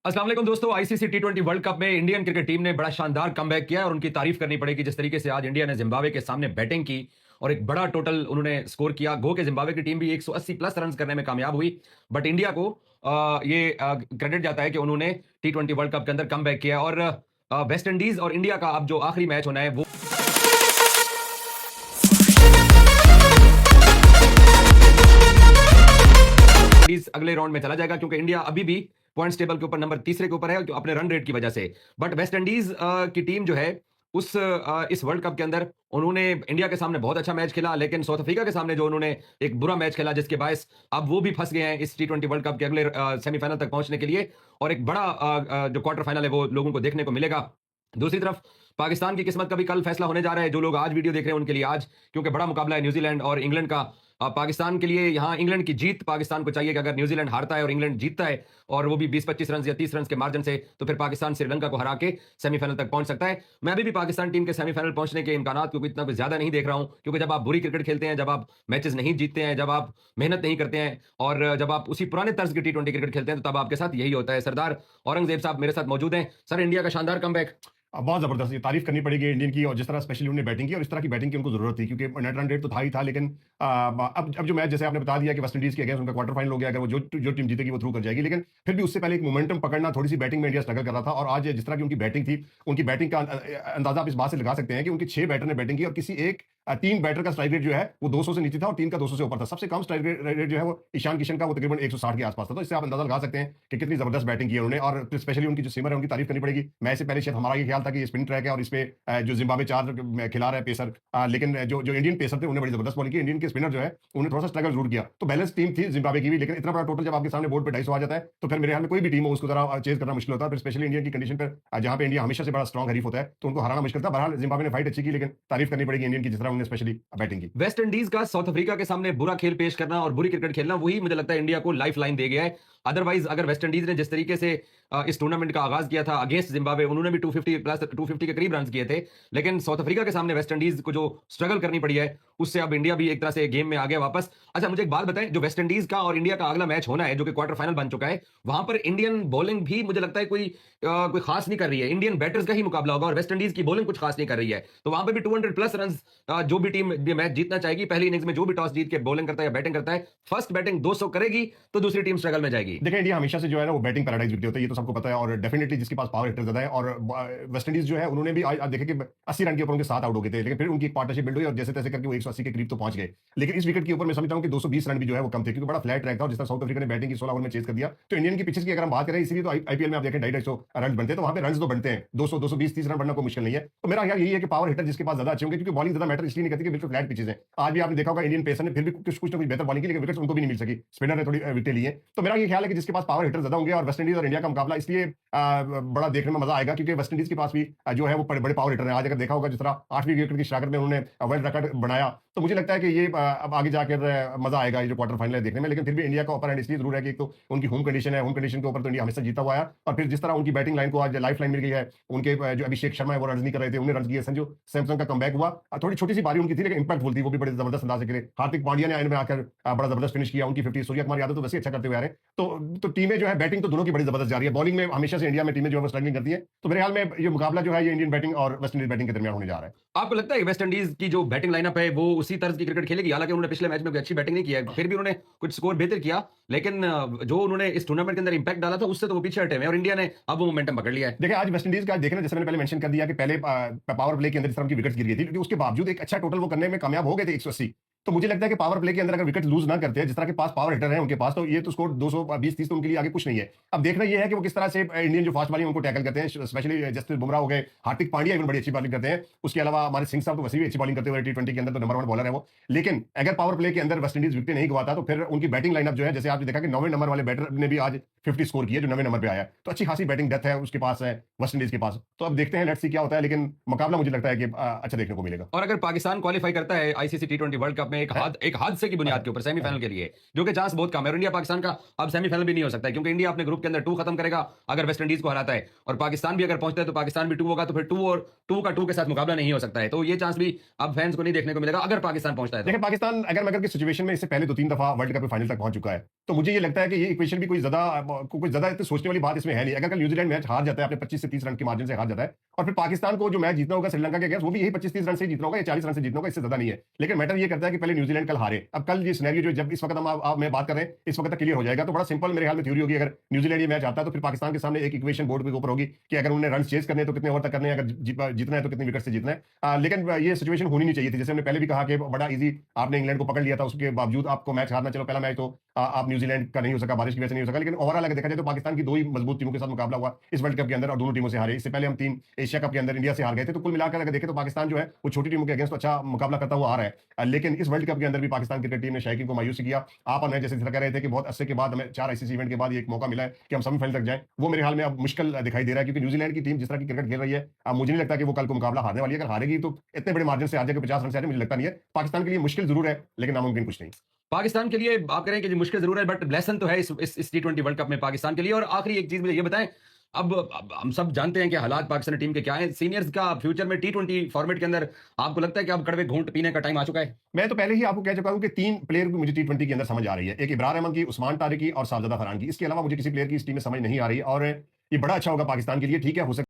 अस्सलाम वालेकुम दोस्तों। आईसीसी टी20 वर्ल्ड कप में इंडियन क्रिकेट टीम ने बड़ा शानदार कमबैक किया और उनकी तारीफ करनी पड़ेगी जिस तरीके से आज इंडिया ने जिम्बाब्वे के सामने बैटिंग की और एक बड़ा टोटल उन्होंने स्कोर किया। गो के जिम्बाब्वे की टीम भी 180 प्लस रन करने में कामयाब हुई, बट इंडिया को ये क्रेडिट जाता है कि उन्होंने टी20 वर्ल्ड कप के अंदर कमबैक किया। और वेस्ट इंडीज और इंडिया का अब जो आखिरी मैच होना है वो इंडीज अगले राउंड में चला जाएगा क्योंकि इंडिया अभी भी पॉइंट्स टेबल के ऊपर नंबर तीसरे के ऊपर है अपने रन रेट की वजह से। बट वेस्ट इंडीज की टीम जो है इस वर्ल्ड कप के अंदर उन्होंने इंडिया के सामने बहुत अच्छा मैच खेला, लेकिन साउथ अफ्रीका के सामने जो उन्होंने एक बुरा मैच खेला जिसके बायस अब वो भी फंस गए हैं इस टी20 वर्ल्ड कप के अगले सेमीफाइनल तक पहुंचने के लिए। और एक बड़ा जो क्वार्टर फाइनल है वो लोगों को देखने को मिलेगा। दूसरी तरफ पाकिस्तान की किस्मत का भी कल फैसला होने जा रहा है। जो लोग आज वीडियो देख रहे हैं उनके लिए आज, क्योंकि बड़ा मुकाबला है न्यूजीलैंड और इंग्लैंड का। पाकिस्तान के लिए यहाँ इंग्लैंड की जीत पाकिस्तान को चाहिए कि अगर न्यूजीलैंड हारता है और इंग्लैंड जीतता है और वो भी 20-25 रन या 30 रन के मार्जिन से, तो फिर पाकिस्तान श्रीलंका को हरा के सेमीफाइनल तक पहुंच सकता है। मैं अभी भी पाकिस्तान टीम के सेमीफाइनल पहुंचने के इम्कानात क्योंकि इतना कुछ ज्यादा नहीं देख रहा हूं, क्योंकि जब आप बुरी क्रिकेट खेलते हैं, जब आप मैचेस नहीं जीतते हैं, जब आप मेहनत नहीं करते हैं और जब आप उसी पुराने तर्ज की टी20 क्रिकेट खेलते हैं, तो तब आपके साथ यही होता है। सरदार औरंगजेब साहब मेरे साथ मौजूद हैं। सर, इंडिया का शानदार कमबैक। बहुत ज़बरदस्त, ये तारीफ करनी पड़ेगी इंडियन की, और जिस तरह स्पेशली उन्होंने बैटिंग की और इस तरह की बैटिंग की उनको ज़रूरत थी, क्योंकि नेट रन रेट तो था ही था, लेकिन अब जो मैच जैसे आपने बता दिया कि वेस्ट इंडीज़ के अगेंस्ट उनका क्वार्टर फाइनल हो गया, अगर वो जो टीम जीतेगी वो थ्रू कर जाएगी, लेकिन फिर भी उससे पहले एक मोमेंटम पकड़ना, थोड़ी सी बैटिंग में इंडिया स्ट्रगल कर रहा था। और आज जिस तरह की उनकी बैटिंग थी, उनकी बैटिंग का अंदाजा आप इस बात से लगा सकते हैं कि उनके 6 बैटर ने बैटिंग की और किसी एक 3 बैटर का स्ट्राइक रेट जो है वो 200 से नीचे था और 3 का 200 से ऊपर था। सबसे कम स्ट्राइक रेट जो है वो ईशान किशन का, वो तकरीबन 160 के आसपास था। तो इससे आप अंदाजा लगा सकते हैं कि कितनी जबरदस्त बैटिंग की है उन्होंने। और स्पेशली उनकी जो सीमर है उनकी तारीफ करनी पड़ेगी। मैच से पहले शायद हमारा ये ख्याल था कि ये स्पिन ट्रैक है और इस पे जो जिम्बाब्वे 4 खिला रहा है पेसर, लेकिन जो इंडियन पेसर थे उन्होंने बड़ी जबरदस्त बॉलिंग की। इंडियन के स्पिनर जो है उन्होंने थोड़ा सा स्ट्रगल जरूर किया। तो बैलेंस टीम थी जिम्बाब्वे की भी, लेकिन इतना बड़ा टोटल जब आपके सामने बोर्ड पे 250 आ जाता है तो फिर मेरे ख्याल में कोई भी टीम हो उसको जरा चेज करना मुश्किल होता है। फिर स्पेशली इंडिया की कंडीशन पर जहां पे इंडिया हमेशा से बड़ा स्ट्रॉन्ग हरीफ होता है तो उनको हराना मुश्किल था। बहरहाल जिम्बाब्वे ने फाइट अच्छी की, लेकिन तारीफ करनी पड़ेगी इंडियन की जिस तरह उन्होंने स्पेशली बैटिंग की। वेस्ट इंडीज का साउथ अफ्रीका के सामने बुरा खेल पेश करना और बुरी क्रिकेट खेलना वही मुझे लगता है इंडिया को लाइफ लाइन दे गया है। अदरवाइज अगर वेस्ट इंडीज ने जिस तरीके से इस टूर्नामेंट का आगाज किया था अगेंस्ट जिम्बाब्वे, उन्होंने भी 250 प्लस 250 के करीब रन किए थे, लेकिन साउथ अफ्रीका के सामने वेस्ट इंडीज को जो स्ट्रगल करनी पड़ी है उससे अब इंडिया भी एक तरह से गेम में आ गया वापस। अच्छा, मुझे एक बात बताएं, जो वेस्ट इंडीज का और इंडिया का अगला मैच होना है जो कि क्वार्टर फाइनल बन चुका है, वहां पर इंडियन बॉलिंग भी मुझे लगता है कोई खास नहीं कर रही है। इंडियन बैटर्स का ही मुकाबला होगा और वेस्ट इंडीज की बॉलिंग कुछ खास नहीं कर रही है। तो वहां पर भी 200 प्लस रन जो भी टीम मैच जीतना चाहेगी, पहली इनिंग्स में जो भी टॉस जीत के बॉलिंग करता है या बैटिंग करता है, फर्स्ट बैटिंग 200 करेगी तो दूसरी टीम स्ट्रगल में जाएगी। देखिए, इंडिया हमेशा से जो है ना वो बैटिंग पैराडाइज विकटे होता है, ये तो सबको पता है। और डेफिनेटली जिसके पास पावर हिटर ज्यादा है, और वेस्ट इंडीज जो है उन्होंने भी आज देखे कि 80 रन के ऊपर उनके 7 आउट हो गए थे, लेकिन फिर उनकी एक पार्टनरशिप बिल्ड हुई और जैसे तैसे करके वो 180 के करीब तो पहुंच गए। लेकिन इस विकेट के ऊपर मैं समझता हूं कि 220 रन भी जो है वो कम थे, क्योंकि बड़ा फ्लैट ट्रैक था। और जिस तरह साउथ अफ्रीका ने बैटिंग की 16 ओवर में चेज कर दिया, तो इंडियन की पिचेस की अगर हम बात करें, इसीलिए तो आईपीएल में आप देखें 250 रन बनते हैं, तो वहां पे रन तो बनते हैं 200 220 30 रन बनना कोई मुश्किल नहीं है। तो मेरा ख्याल यही है कि पावर हिटर जिसके पास ज्यादा अच्छे होंगे, क्योंकि बॉलिंग ज्यादा मैटर इसलिए नहीं करती कि बिल्कुल फ्लैट पिचेस है। आज भी आपने देखा होगा इंडियन पेसर ने फिर भी कुछ ना कुछ बेहतर बॉलिंग की, लेकिन विकेट्स उनको भी नहीं मिल सकी, स्पिनर ने थोड़ी विकेट ली है। तो मेरा ये ख्याल है कि जिसके पास पावर हिटर ज्यादा होंगे, और वेस्ट इंडीज और इंडिया का मुकाबला इसलिए बड़ा देखने में मजा आएगा क्योंकि वेस्ट इंडीज के पास भी जो है वो बड़े पावर हिटर है। आज अगर देखा होगा जिस तरह 8वीं विकेट की स्ट्राइकर में उन्होंने वर्ल्ड रिकॉर्ड बनाया, तो मुझे लगता है कि ये अब आगे जाकर मजा आएगा ये जो क्वार्टर फाइनल है देखने में। लेकिन फिर भी इंडिया का अपर हैंड इसलिए जरूर है कि एक तो उनकी होम कंडीशन है, होम कंडीशन के ऊपर तो इंडिया हमेशा जीता हुआ है। और फिर जिस तरह उनकी बैटिंग लाइन को आज लाइफ लाइन मिल गई है, उनके जो अभिषेक शर्मा है वो रन नहीं कर रहे थे, उन्हें रन किए। संजू सैमसन का कमबैक हुआ, थोड़ी छोटी सी बारी उनकी थी लेकिन इंपैक्टफुल थी, वो भी बड़े जबरदस्त अंदाज से खेले। हार्दिक पांड्या ने एंड में आकर बड़ा जबरदस्त फिनिश किया, उनकी 50। सूर्य कुमार यादव तो वैसे अच्छा करते हुए आ रहे हैं। तो टीमें जो है बैटिंग तो दोनों की बड़ी जबरदस्त जा रही है। बॉलिंग में हमेशा से इंडिया में टीमें जो है वो स्ट्रगलिंग करती है। तो मेरे ख्याल में ये मुकाबला जो है ये इंडियन बैटिंग और वेस्ट इंडीज बैटिंग के दरमियान होने जा रहा है। आपको लगता है कि वेस्ट इंडीज की जो बैटिंग लाइनअप है वो उसी तरह की क्रिकेट खेलेगी? हालांकि उन्होंने पिछले मैच में कोई अच्छी बैटिंग नहीं किया है, फिर भी उन्होंने कुछ स्कोर बेहतर किया, लेकिन जो उन्होंने इस टूर्नामेंट के अंदर इंपैक्ट डाला था उससे तो वो पीछे हटे हैं और इंडिया ने अब वो मोमेंटम पकड़ लिया है। देखिए, आज वेस्ट इंडीज का देखना, जैसे मैंने पहले मेंशन कर दिया कि पहले पावर प्ले के अंदर इस तरह की विकेट गिर गई थी, लेकिन उसके बावजूद एक अच्छा टोटल वो करने में कामयाब हो गए थे 180। तो मुझे लगता है कि पावर प्ले के अंदर अगर विकेट लूज ना करते हैं, जिस तरह के पास पावर हिटर है उनके पास, तो ये तो स्कोर 220-30 तो उनके लिए आगे कुछ नहीं है। अब देखना ये है कि वो किस तरह से इंडियन जो फास्ट बॉलिंग उनको टैकल करते हैं, स्पेशली जसप्रीत बुमराह हो गए, हार्दिक पांड्या इवन बड़ी अच्छी बॉलिंग करते हैं। उसके अलावा हमारे सिंह साहब तो वैसे भी अच्छी बॉलिंग करते हुए टी20 के अंदर तो नंबर 1 बॉलर है वो। लेकिन अगर पावर प्ले के अंदर वेस्ट इंडीज विकेट नहीं गवाता तो फिर उनकी बैटिंग लाइनअप जो है, जैसे आपने देखा कि 9वें नंबर वाले बैटर ने भी आज 50 स्कोर किया, जो 9वें नंबर पे आया, तो अच्छी खासी बैटिंग डेथ है उसके पास है वेस्ट इंडीज के पास। तो अब देखते हैं, लेट्स सी क्या होता है, लेकिन मुकाबला मुझे लगता है कि अच्छा देखने को मिलेगा। और अगर पाकिस्तान क्वालिफाई करता है आईसीसी टी20 वर्ल्ड कप में में एक हादसे की बुनियाद के ऊपर सेमीफाइनल के लिए, जो कि चांस बहुत कम है। और इंडिया पाकिस्तान का अब सेमीफाइनल भी नहीं हो सकता है, क्योंकि इंडिया अपने ग्रुप के अंदर 2 खत्म करेगा अगर वेस्ट इंडीज को हराता है, और पाकिस्तान भी अगर पहुंचता है तो पाकिस्तान भी 2 होगा, तो फिर 2 और 2 का 2 के साथ मुकाबला नहीं हो सकता है। तो ये चांस भी अब फैंस को नहीं देखने को मिलेगा अगर पाकिस्तान पहुंचता है तो। देखिए पाकिस्तान अगर की सिचुएशन में इससे पहले 2-3 दफा वर्ल्ड कप के फाइनल तक पहुंच चुका है, तो मुझे ये लगता है कि ये इक्वेशन भी कोई ज्यादा इतनी सोचने वाली बात इसमें है नहीं। अगर कल न्यूजीलैंड मैच हार जाता है, अपने 25 से 30 रन की मार्जिन से हार जाता है, और फिर पाकिस्तान को जो मैच जीतना होगा श्रीलंका के अगेंस्ट, वो भी यही 25-30 रन से जीतना होगा या 40 रन से जीतना होगा, इससे ज्यादा नहीं है। लेकिन मैटर ये करता है कि पहले न्यूजीलैंड कल हारे। अब कल ये सिनेरियो जो जब इस वक्त मैं बात कर रहे हैं, इस वक्त तक क्लियर हो जाएगा, तो बड़ा सिंपल मेरे ख्याल में थ्योरी होगी। अगर न्यूजीलैंड ये मैच आता है तो फिर पाकिस्तान के सामने एक इक्वेशन बोर्ड के ऊपर होगी कि अगर उन्हें रन चेज करने हैं तो कितने ओवर तक करने हैं, अगर जीतना है तो कितने विकेट से जीतना है। लेकिन ये सिचुएशन होनी नहीं चाहिए थी। जैसे हमने पहले भी कहा कि बड़ा इजी आपने इंग्लैंड को पकड़ लिया था, उसके बावजूद आपको मैच हारना, चलो पहला मैच तो आप न्यूजीलैंड का नहीं हो सका, बारिश की वजह से नहीं हो सका, लेकिन ओवरऑल अगर देखा जाए तो पाकिस्तान की 2 ही मजबूत टीमों के साथ मुकाबला हुआ इस वर्ल्ड कप के अंदर, और दोनों टीमों से हारे। इससे पहले हम 3 एशिया कप के अंदर इंडिया से हार गए थे। तो कुल मिलाकर अगर देखें तो पाकिस्तान जो है वो छोटी टीमों के अगेंस्ट अच्छा मुकाबला करता हुआ आ रहा है। लेकिन इस वर्ल्ड कप के अंदर भी पाकिस्तान क्रिकेट टीम ने शायकीन को मायूसी किया। आप और मैं जैसे कह रहे थे कि बहुत अरसे के बाद हमें 4 आईसीसी इवेंट के बाद एक मौका मिला है कि हम सेमीफाइनल तक जाएं, वो मेरे हाल में अब मुश्किल दिखाई दे रहा है, क्योंकि न्यूजीलैंड की टीम जिस तरह की क्रिकेट खेल रही है, अब मुझे नहीं लगता कि वो कल को मुकाबला हारने वाली है। अगर हारेगी तो इतने बड़े मार्जिन से आ जाएगी, 50 रन से आ जाए, मुझे लगता नहीं है। पाकिस्तान के लिए मुश्किल जरूर है, लेकिन नामुमकिन कुछ नहीं। पाकिस्तान के लिए आप कह रहे हैं कि मुश्किल जरूर है, बट लेसन तो है इस T20 वर्ल्ड कप में पाकिस्तान के लिए। और आखिरी एक चीज मुझे ये बताएं, अब हम सब जानते हैं कि हालात पाकिस्तानी टीम के क्या हैं। सीनियर्स का फ्यूचर में T20 फॉर्मेट के अंदर आपको लगता है कि अब कड़वे घूंट पीने का टाइम आ चुका है? मैं तो पहले ही आपको कह चुका हूं कि 3 प्लेयर मुझे टी20 के अंदर समझ आ रही है। एक इब्रार अहमद की, उस्मान तारिकी और साजिदा फरहान की। इसके अलावा मुझे किसी प्लेयर की इस टीम में समझ नहीं आ रही, और ये बड़ा अच्छा होगा पाकिस्तान के लिए। ठीक है, हो सकता